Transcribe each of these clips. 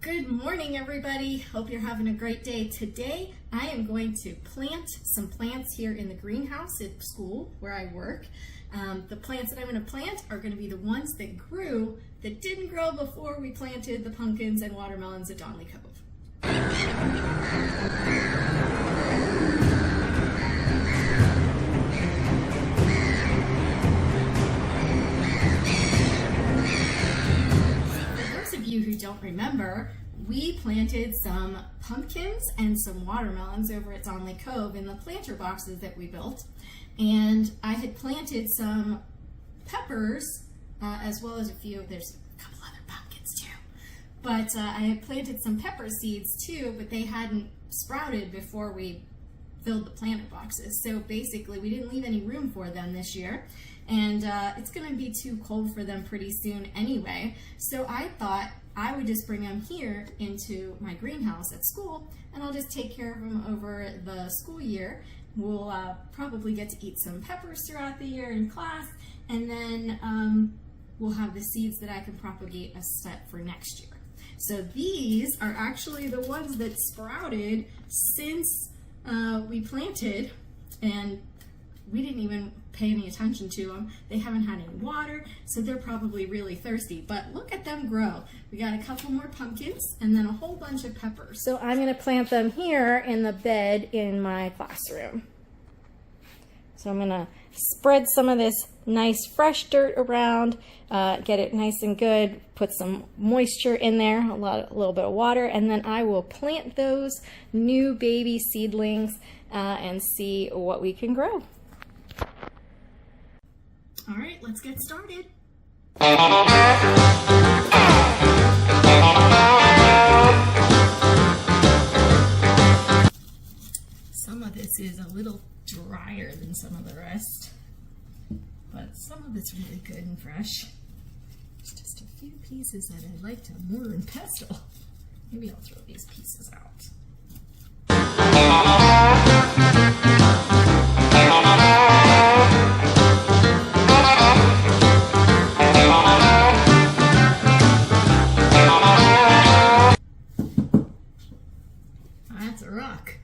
Good morning, everybody. Hope you're having a great day. Today, I am going to plant some plants here in the greenhouse at school where I work. The plants that I'm going to plant are going to be the ones that grew that didn't grow before we planted the pumpkins and watermelons at Donley Cove. Who don't remember, we planted some pumpkins and some watermelons over at Donley Cove in the planter boxes that we built, and I had planted some peppers as well as there's a couple other pumpkins too, but I had planted some pepper seeds too, but they hadn't sprouted before we filled the planter boxes. So basically we didn't leave any room for them this year, and it's going to be too cold for them pretty soon anyway. So I thought I would just bring them here into my greenhouse at school, and I'll just take care of them over the school year. We'll probably get to eat some peppers throughout the year in class, and then we'll have the seeds that I can propagate a set for next year. So these are actually the ones that sprouted since we planted, and we didn't even pay any attention to them. They haven't had any water, so they're probably really thirsty, but look at them grow. We got a couple more pumpkins and then a whole bunch of peppers. So I'm going to plant them here in the bed in my classroom. So I'm going to spread some of this nice fresh dirt around, get it nice and good, put some moisture in there, a little bit of water, and then I will plant those new baby seedlings and see what we can grow. All right, let's get started. Some of this is a little drier than some of the rest, but some of it's really good and fresh. There's just a few pieces that I'd like to mortar and pestle. Maybe I'll throw these pieces out. That's a rock.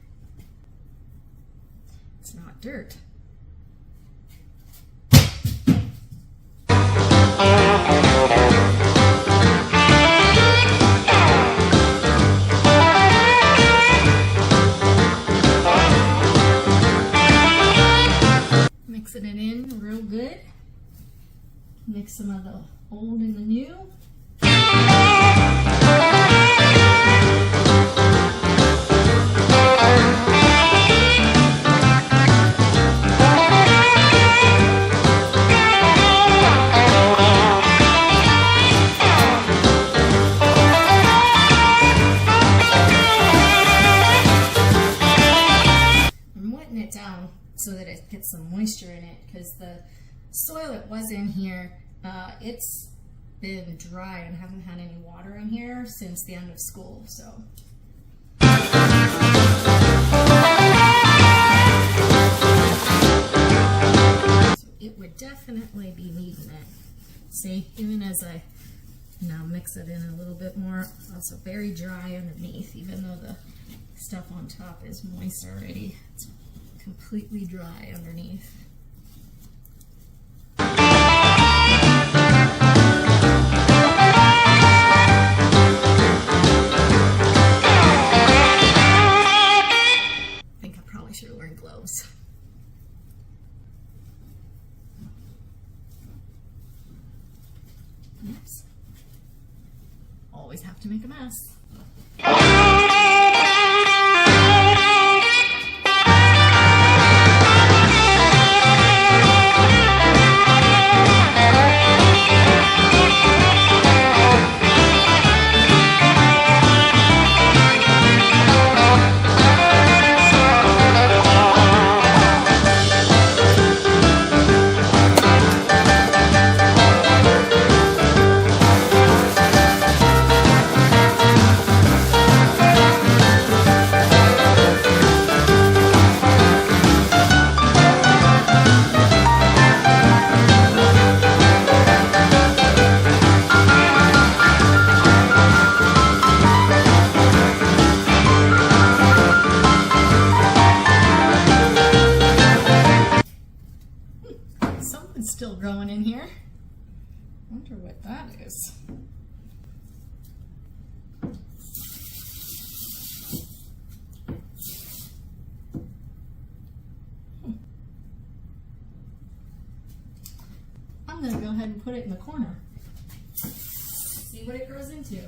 It's not dirt. Mixing it in real good. Mix some of the old and the new. So that it gets some moisture in it, because the soil that was in here, it's been dry and hasn't had any water in here since the end of school. So it would definitely be needing it. See, even as I now mix it in a little bit more, also very dry underneath, even though the stuff on top is moist already. It's completely dry underneath. I think I probably should have worn gloves. Oops. Always have to make a mess. Wonder what that is. I'm gonna go ahead and put it in the corner. See what it grows into.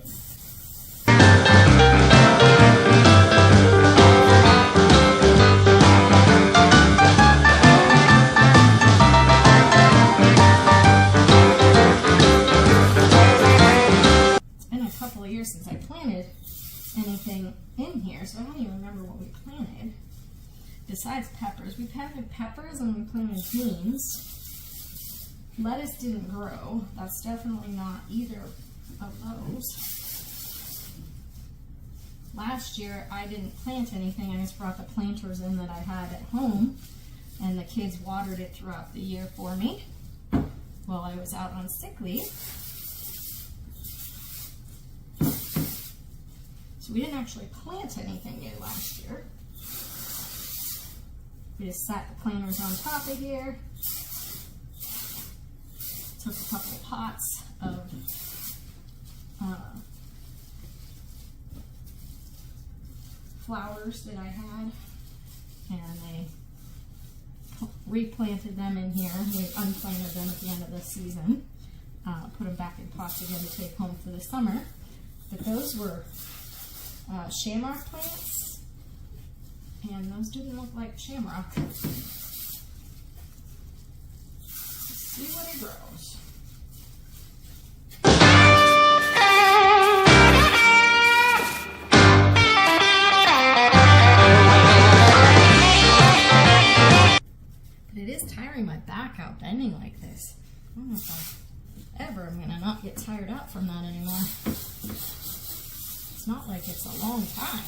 Since I planted anything in here, so I don't even remember what we planted. Besides peppers, we planted peppers and we planted beans. Lettuce didn't grow. That's definitely not either of those. Last year I didn't plant anything. I just brought the planters in that I had at home, and the kids watered it throughout the year for me while I was out on sick leave. So we didn't actually plant anything new last year. We just sat the planters on top of here. Took a couple of pots of flowers that I had, and I replanted them in here. We unplanted them at the end of the season. Put them back in pots again to take home for the summer. But those were shamrock plants, and those didn't look like shamrock. Let's see what it grows. But it is tiring my back out bending like this. I don't know if I ever am gonna not get tired out from that anymore. It's not like it's a long time.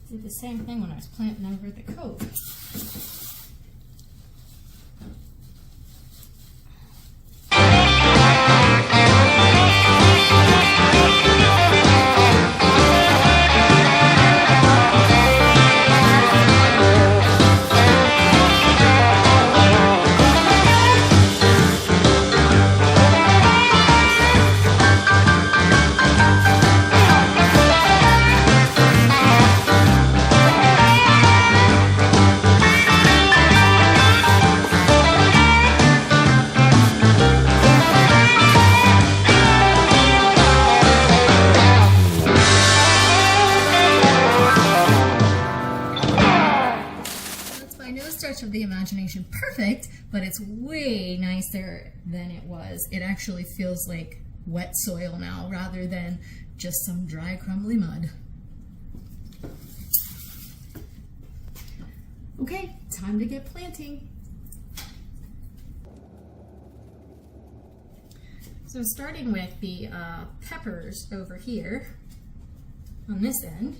Did the same thing when I was planting over at the cove. Of the imagination perfect, but it's way nicer than it was. It actually feels like wet soil now rather than just some dry crumbly mud. Okay, time to get planting. So starting with the peppers over here on this end.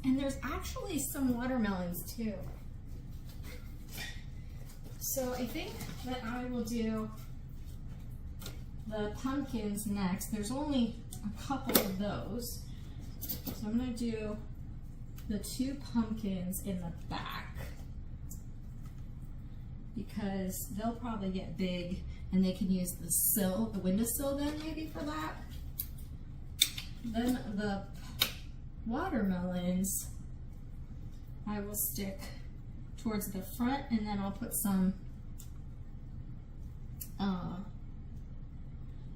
And there's actually some watermelons too. So I think that I will do the pumpkins next. There's only a couple of those. So I'm going to do the 2 pumpkins in the back because they'll probably get big and they can use the sill, the windowsill then maybe for that. Then the watermelons I will stick towards the front, and then I'll put some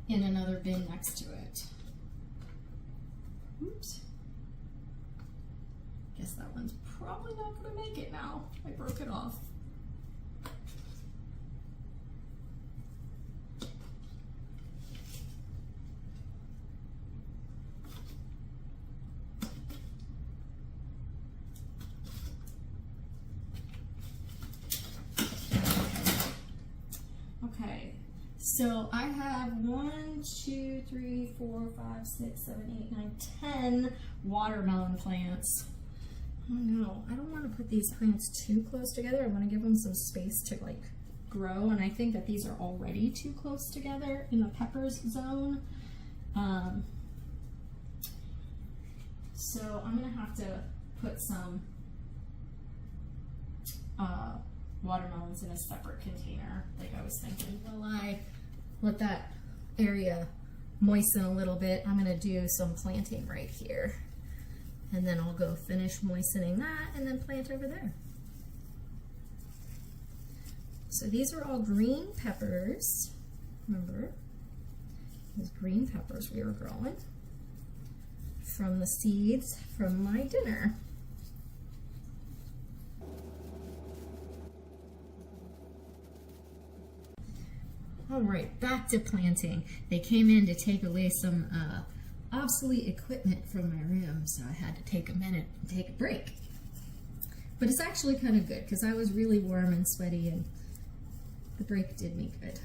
in another bin next to it. Oops. Guess that one's probably not going to make it now. I broke it off. Okay, So I have 1, 2, 3, 4, 5, 6, 7, 8, 9, 10 watermelon plants. Oh no, I don't want to put these plants too close together. I want to give them some space to like grow, and I think that these are already too close together in the peppers zone. So I'm gonna have to put some watermelons in a separate container, like I was thinking. While I let that area moisten a little bit, I'm gonna do some planting right here. And then I'll go finish moistening that and then plant over there. So these are all green peppers. Remember, those green peppers we were growing from the seeds from my dinner. All right, back to planting. They came in to take away some obsolete equipment from my room, so I had to take a minute and take a break. But it's actually kind of good because I was really warm and sweaty, and the break did me good.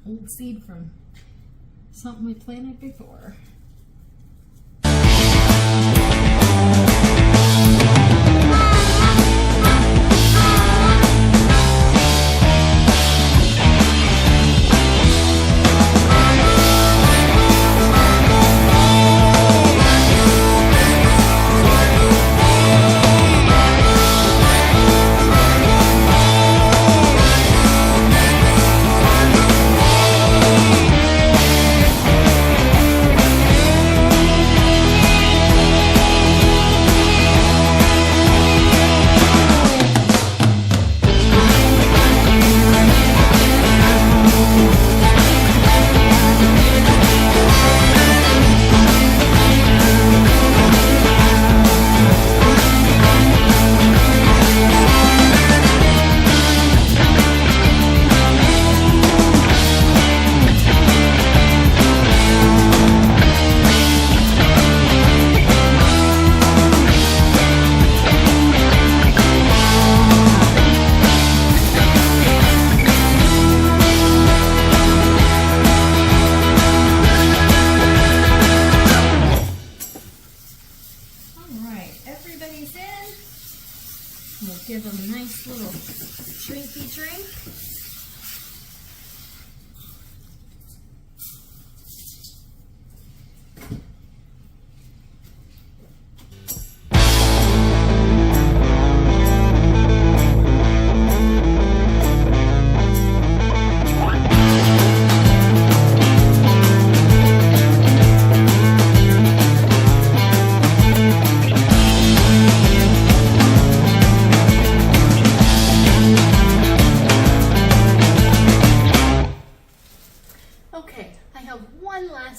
Old seed from something we planted before. We'll give them a nice little drinky drink.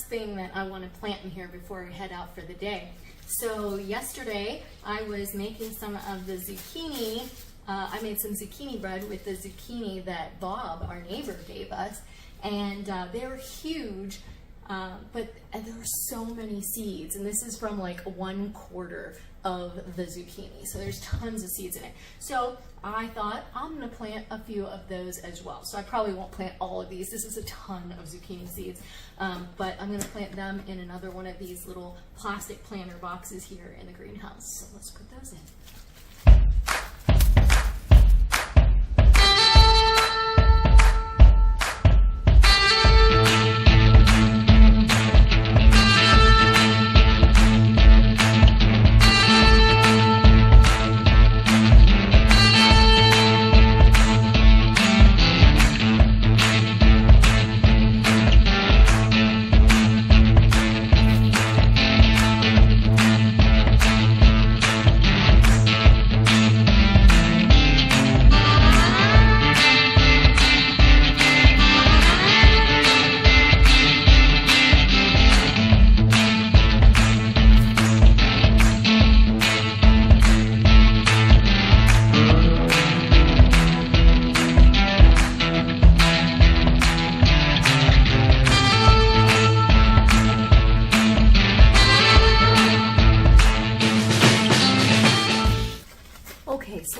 Thing that I want to plant in here before I head out for the day. So yesterday I was making some of the zucchini. I made some zucchini bread with the zucchini that Bob, our neighbor, gave us, and they were huge, but there were so many seeds, and this is from like 1/4 of the zucchini, so there's tons of seeds in it. So I thought I'm going to plant a few of those as well. So I probably won't plant all of these. This is a ton of zucchini seeds, but I'm going to plant them in another one of these little plastic planter boxes here in the greenhouse. So let's put those in.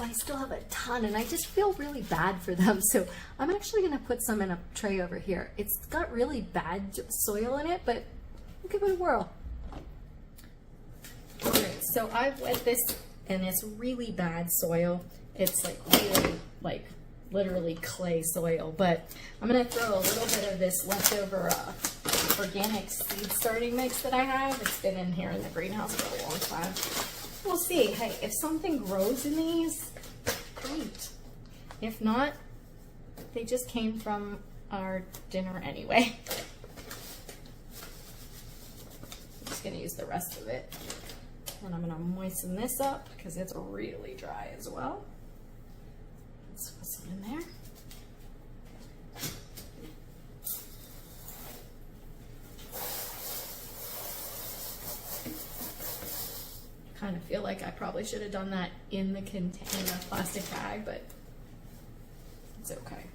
I still have a ton and I just feel really bad for them. So I'm actually gonna put some in a tray over here. It's got really bad soil in it, but we'll give it a whirl. All right, so I've wet this and it's really bad soil. It's like really like literally clay soil, but I'm gonna throw a little bit of this leftover organic seed starting mix that I have. It's been in here in the greenhouse for a long time. We'll see. Hey, if something grows in these, great. If not, they just came from our dinner anyway. I'm just gonna use the rest of it. And I'm gonna moisten this up because it's really dry as well. Let's put some in there. Kind of feel like I probably should have done that in the plastic bag, but it's okay.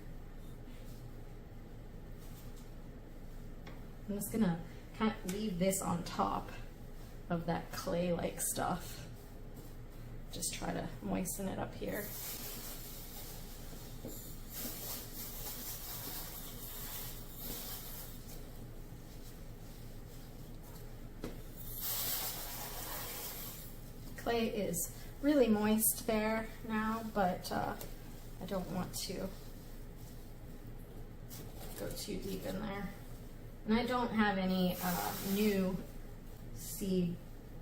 I'm just gonna kind of leave this on top of that clay-like stuff. Just try to moisten it up here. Clay is really moist there now, but I don't want to go too deep in there. And I don't have any new seed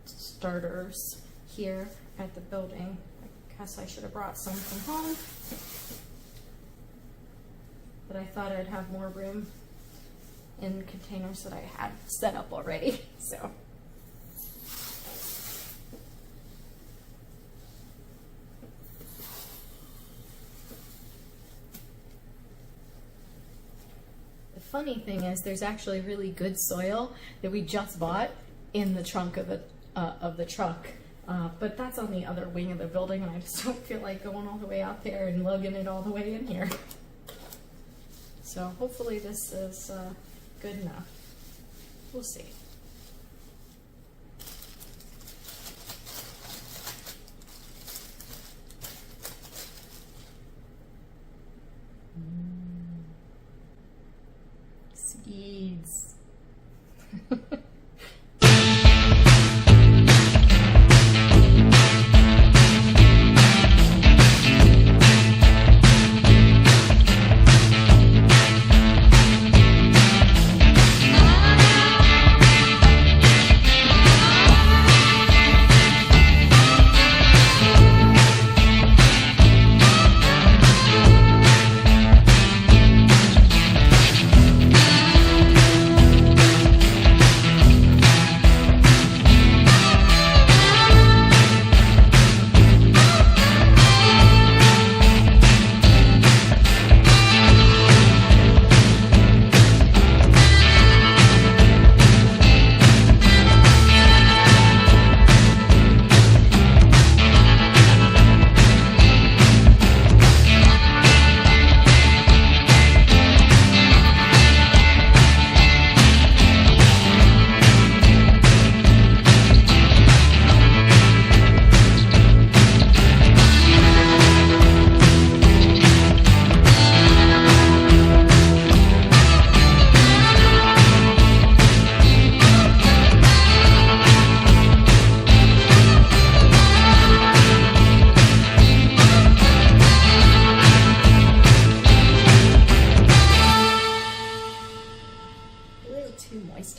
starters here at the building. I guess I should have brought some from home, but I thought I'd have more room in containers that I had set up already. So. Funny thing is, there's actually really good soil that we just bought in the trunk of the truck, but that's on the other wing of the building, and I just don't feel like going all the way out there and lugging it all the way in here. So hopefully this is good enough. We'll see. Seeds.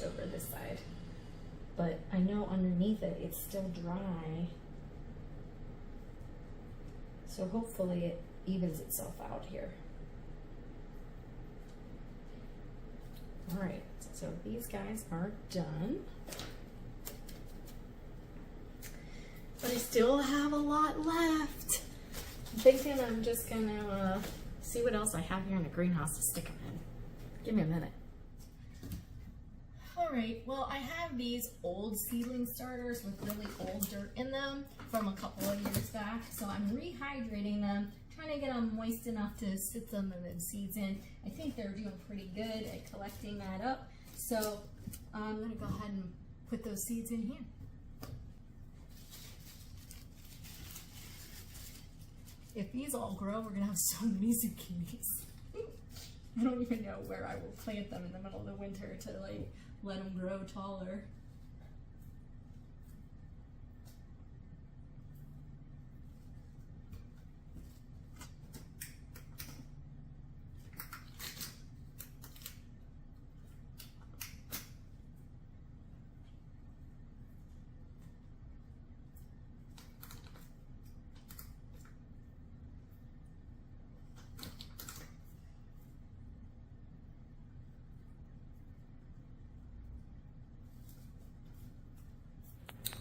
Over this side, but I know underneath it it's still dry, so hopefully it evens itself out here. All right, so these guys are done, but I still have a lot left. I'm thinking I'm just gonna see what else I have here in the greenhouse to stick them in. Give me a minute. Alright, well I have these old seedling starters with really old dirt in them from a couple of years back, so I'm rehydrating them, trying to get them moist enough to sit some of the seeds in. I think they're doing pretty good at collecting that up, so I'm going to go ahead and put those seeds in here. if these all grow, we're gonna have so many zucchinis. I don't even know where I will plant them in the middle of the winter to like let them grow taller.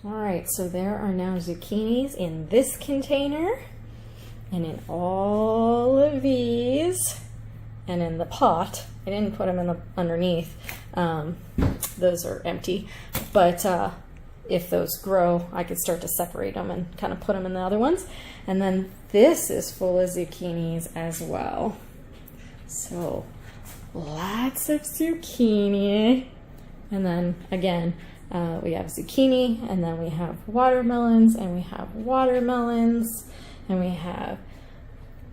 All right, so there are now zucchinis in this container and in all of these and in the pot. I didn't put them in the underneath. Those are empty, but if those grow, I could start to separate them and kind of put them in the other ones. And then this is full of zucchinis as well. So lots of zucchini. And then again, we have zucchini, and then we have watermelons, and we have watermelons, and we have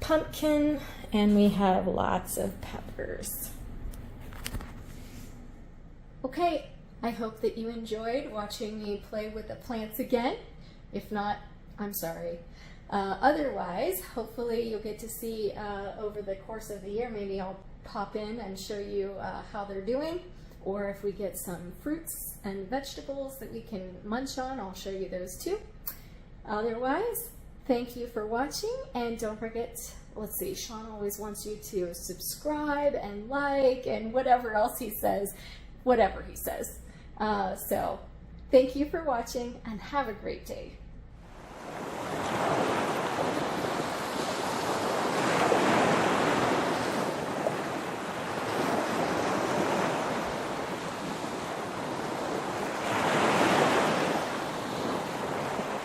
pumpkin, and we have lots of peppers. Okay, I hope that you enjoyed watching me play with the plants again. If not, I'm sorry. Otherwise, hopefully you'll get to see over the course of the year, maybe I'll pop in and show you how they're doing. Or if we get some fruits and vegetables that we can munch on, I'll show you those too. Otherwise, thank you for watching, and don't forget, let's see, Sean always wants you to subscribe and like and whatever else he says, so thank you for watching and have a great day.